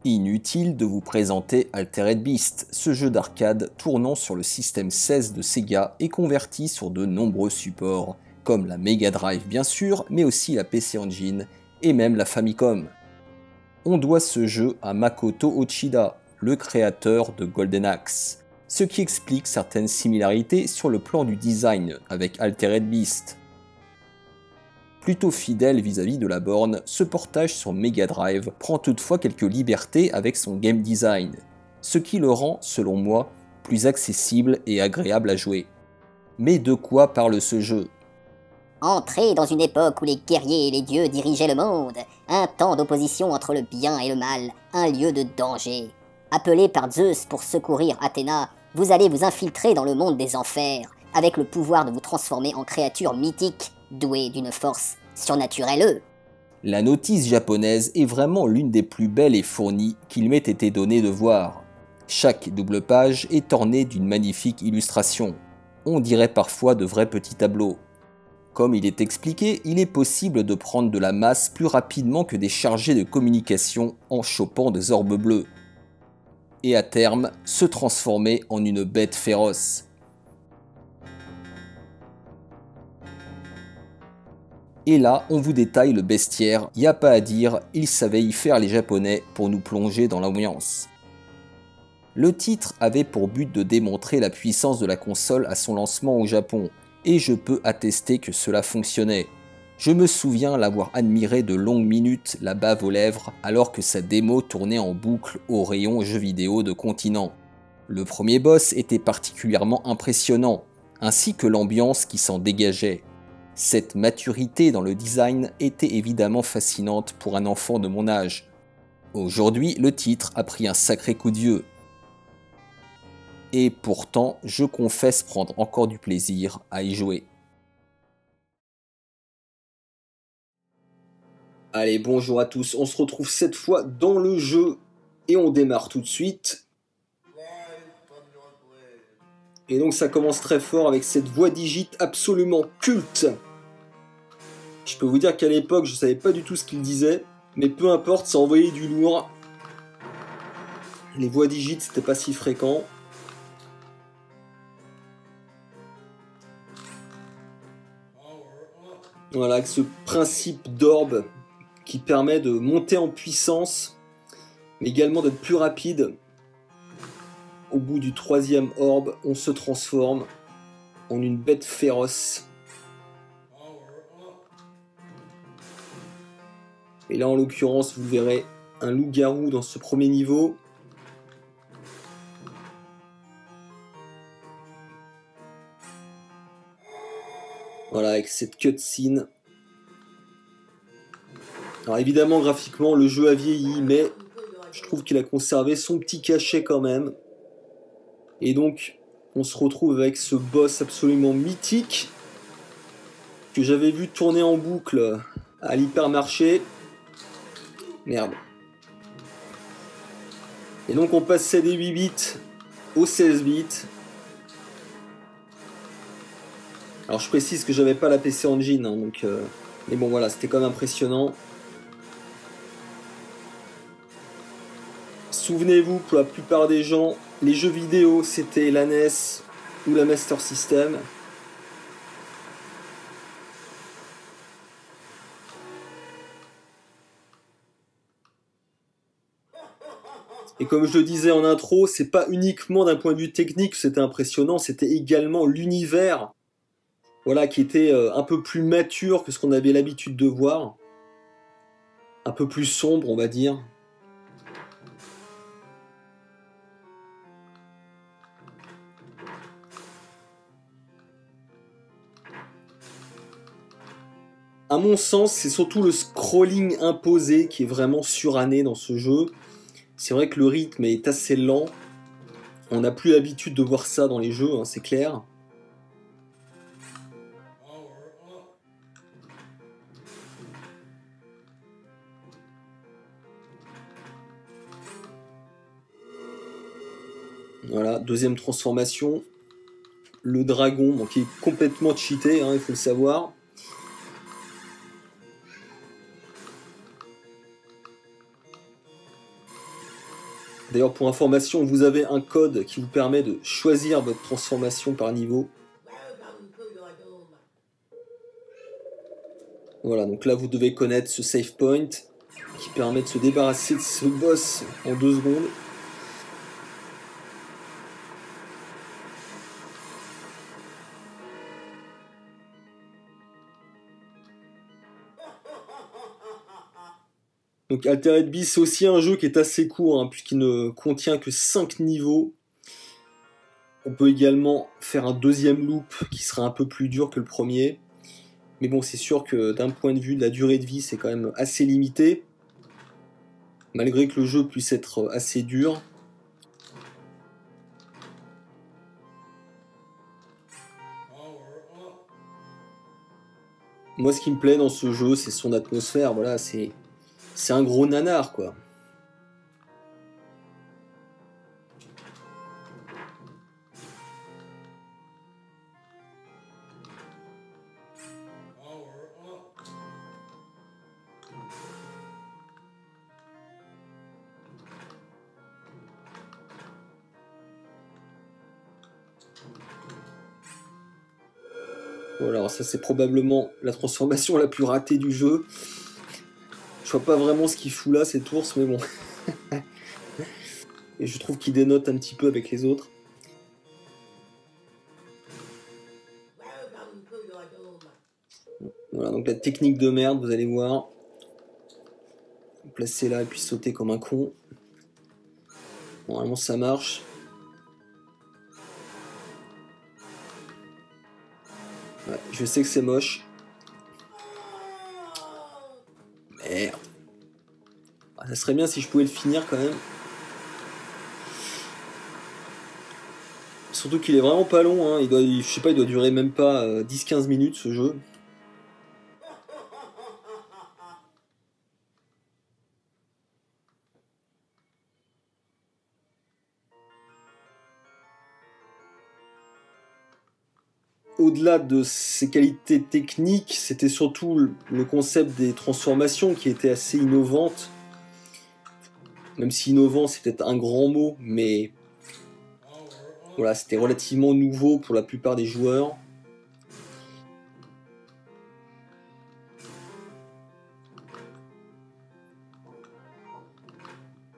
Inutile de vous présenter Altered Beast, ce jeu d'arcade tournant sur le système 16 de Sega et converti sur de nombreux supports, comme la Mega Drive bien sûr, mais aussi la PC Engine et même la Famicom. On doit ce jeu à Makoto Uchida, le créateur de Golden Axe, ce qui explique certaines similarités sur le plan du design avec Altered Beast. Plutôt fidèle vis-à-vis de la borne, ce portage sur Mega Drive prend toutefois quelques libertés avec son game design, ce qui le rend, selon moi, plus accessible et agréable à jouer. Mais de quoi parle ce jeu? Entré dans une époque où les guerriers et les dieux dirigeaient le monde, un temps d'opposition entre le bien et le mal, un lieu de danger. Appelé par Zeus pour secourir Athéna, vous allez vous infiltrer dans le monde des enfers, avec le pouvoir de vous transformer en créatures mythiques, douées d'une force surnaturelle. La notice japonaise est vraiment l'une des plus belles et fournies qu'il m'ait été donné de voir. Chaque double page est ornée d'une magnifique illustration. On dirait parfois de vrais petits tableaux. Comme il est expliqué, il est possible de prendre de la masse plus rapidement que des chargés de communication en chopant des orbes bleus. Et à terme, se transformer en une bête féroce. Et là, on vous détaille le bestiaire, y a pas à dire, ils savaient y faire les japonais pour nous plonger dans l'ambiance. Le titre avait pour but de démontrer la puissance de la console à son lancement au Japon, et je peux attester que cela fonctionnait. Je me souviens l'avoir admiré de longues minutes, la bave aux lèvres, alors que sa démo tournait en boucle au rayon jeux vidéo de Continent. Le premier boss était particulièrement impressionnant, ainsi que l'ambiance qui s'en dégageait. Cette maturité dans le design était évidemment fascinante pour un enfant de mon âge. Aujourd'hui, le titre a pris un sacré coup de vieux. Et pourtant, je confesse prendre encore du plaisir à y jouer. Allez, bonjour à tous, on se retrouve cette fois dans le jeu et on démarre tout de suite. Et donc ça commence très fort avec cette voix digite absolument culte. Je peux vous dire qu'à l'époque, je savais pas du tout ce qu'il disait, mais peu importe, ça envoyait du lourd. Les voix digites, c'était pas si fréquent. Voilà, avec ce principe d'orbe qui permet de monter en puissance, mais également d'être plus rapide. Au bout du troisième orbe, on se transforme en une bête féroce. Et là, en l'occurrence, vous verrez un loup-garou dans ce premier niveau. Voilà, avec cette cutscene. Alors évidemment, graphiquement, le jeu a vieilli, mais je trouve qu'il a conservé son petit cachet quand même. Et donc, on se retrouve avec ce boss absolument mythique que j'avais vu tourner en boucle à l'hypermarché. Merde. Et donc on passait des 8 bits aux 16 bits. Alors je précise que j'avais pas la PC Engine, hein, donc, mais bon voilà, c'était quand même impressionnant. Souvenez-vous, pour la plupart des gens, les jeux vidéo c'était la NES ou la Master System. Et comme je le disais en intro, c'est pas uniquement d'un point de vue technique que c'était impressionnant, c'était également l'univers, voilà, qui était un peu plus mature que ce qu'on avait l'habitude de voir. Un peu plus sombre, on va dire. À mon sens, c'est surtout le scrolling imposé qui est vraiment suranné dans ce jeu. C'est vrai que le rythme est assez lent. On n'a plus l'habitude de voir ça dans les jeux, hein, c'est clair. Voilà, deuxième transformation. Le dragon, bon, qui est complètement cheaté, hein, il faut le savoir. D'ailleurs, pour information, vous avez un code qui vous permet de choisir votre transformation par niveau. Voilà, donc là vous devez connaître ce save point qui permet de se débarrasser de ce boss en 2 secondes. Donc Altered Beast, c'est aussi un jeu qui est assez court, hein, puisqu'il ne contient que 5 niveaux. On peut également faire un deuxième loop qui sera un peu plus dur que le premier. Mais bon, c'est sûr que d'un point de vue de la durée de vie, c'est quand même assez limité. Malgré que le jeu puisse être assez dur. Moi, ce qui me plaît dans ce jeu, c'est son atmosphère. Voilà, c'est un gros nanar, quoi. Voilà, alors ça c'est probablement la transformation la plus ratée du jeu. Je vois pas vraiment ce qu'il fout là, cet ours, mais bon. Et je trouve qu'il dénote un petit peu avec les autres. Voilà, donc la technique de merde, vous allez voir. Vous placez là et puis sauter comme un con. Normalement ça marche. Ouais, je sais que c'est moche. Merde. Ah, ça serait bien si je pouvais le finir quand même. Surtout qu'il est vraiment pas long, hein. Je sais pas, il doit durer même pas 10-15 minutes ce jeu. Au-delà de ses qualités techniques, c'était surtout le concept des transformations qui était assez innovante. Même si innovant c'est peut-être un grand mot, mais voilà, c'était relativement nouveau pour la plupart des joueurs.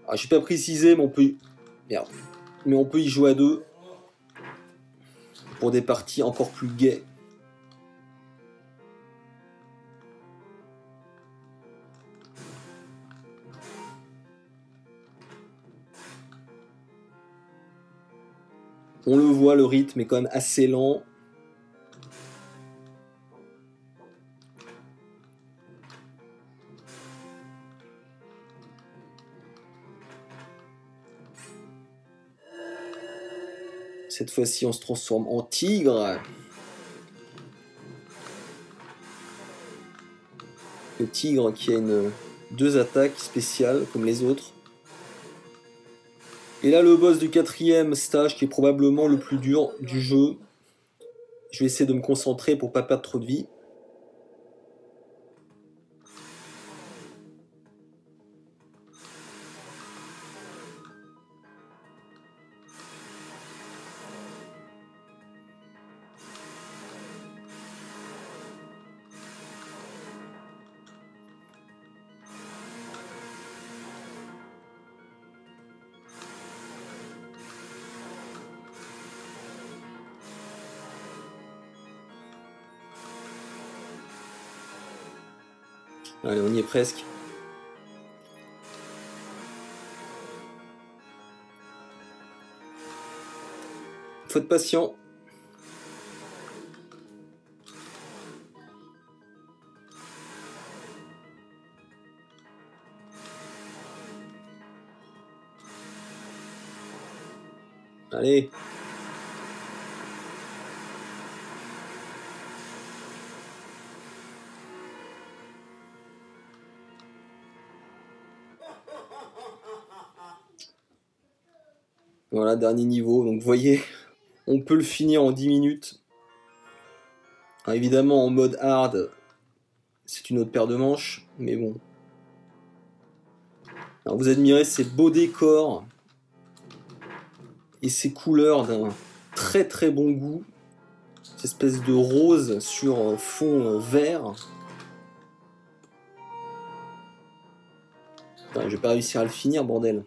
Alors, j'ai pas précisé, mais on peut... Merde. Mais on peut y jouer à 2. Pour des parties encore plus gaies. On le voit, le rythme est quand même assez lent. Cette fois-ci, on se transforme en tigre. Le tigre qui a 2 attaques spéciales comme les autres. Et là, le boss du 4e stage qui est probablement le plus dur du jeu. Je vais essayer de me concentrer pour pas perdre trop de vie. Allez, on y est presque. Faut être patient. Allez. Voilà, dernier niveau. Donc vous voyez, on peut le finir en 10 minutes. Alors, évidemment, en mode hard, c'est une autre paire de manches. Mais bon. Alors, vous admirez ces beaux décors et ses couleurs d'un très très bon goût. Cette espèce de rose sur fond vert. Putain, je vais pas réussir à le finir, bordel.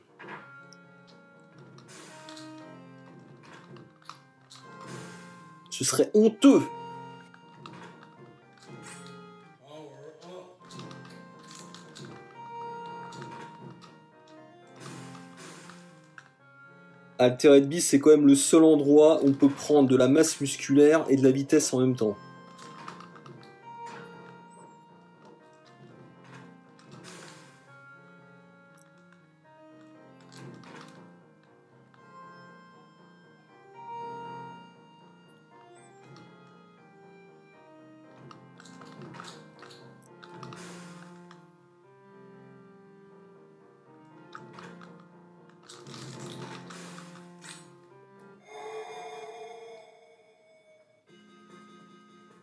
Ce serait honteux. Altered Beast, c'est quand même le seul endroit où on peut prendre de la masse musculaire et de la vitesse en même temps.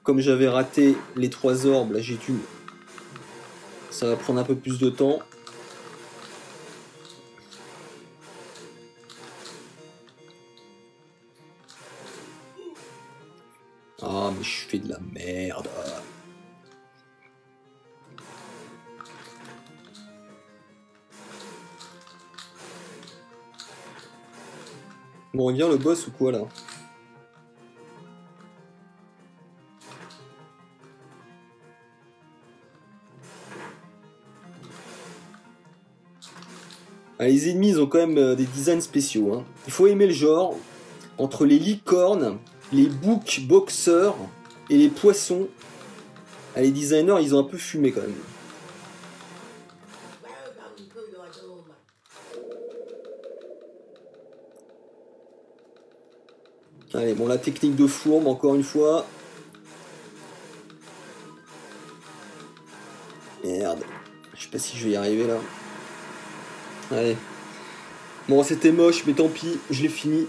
Comme j'avais raté les 3 orbes, là j'ai dû... Ça va prendre un peu plus de temps. Ah mais je fais de la merde. Bon, on vient le boss ou quoi là? Ah, les ennemis ils ont quand même des designs spéciaux. Hein. Il faut aimer le genre. Entre les licornes, les boucs boxeurs et les poissons, ah, les designers ils ont un peu fumé quand même. Allez, bon, la technique de fourbe encore une fois. Merde. Je sais pas si je vais y arriver là. Allez. Bon, c'était moche, mais tant pis, je l'ai fini.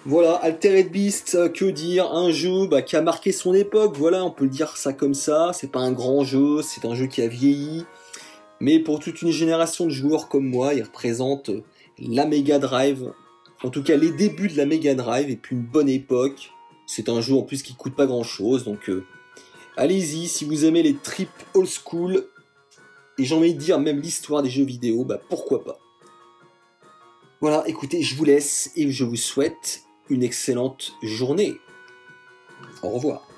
Voilà, Altered Beast, que dire, un jeu qui a marqué son époque, voilà, on peut le dire ça comme ça, c'est pas un grand jeu, c'est un jeu qui a vieilli, mais pour toute une génération de joueurs comme moi, il représente la Mega Drive, en tout cas les débuts de la Mega Drive, et puis une bonne époque, c'est un jeu en plus qui coûte pas grand chose, donc allez-y, si vous aimez les trips old school, et j'ai envie de dire même l'histoire des jeux vidéo, pourquoi pas. Voilà, écoutez, je vous laisse et je vous souhaite une excellente journée. Au revoir.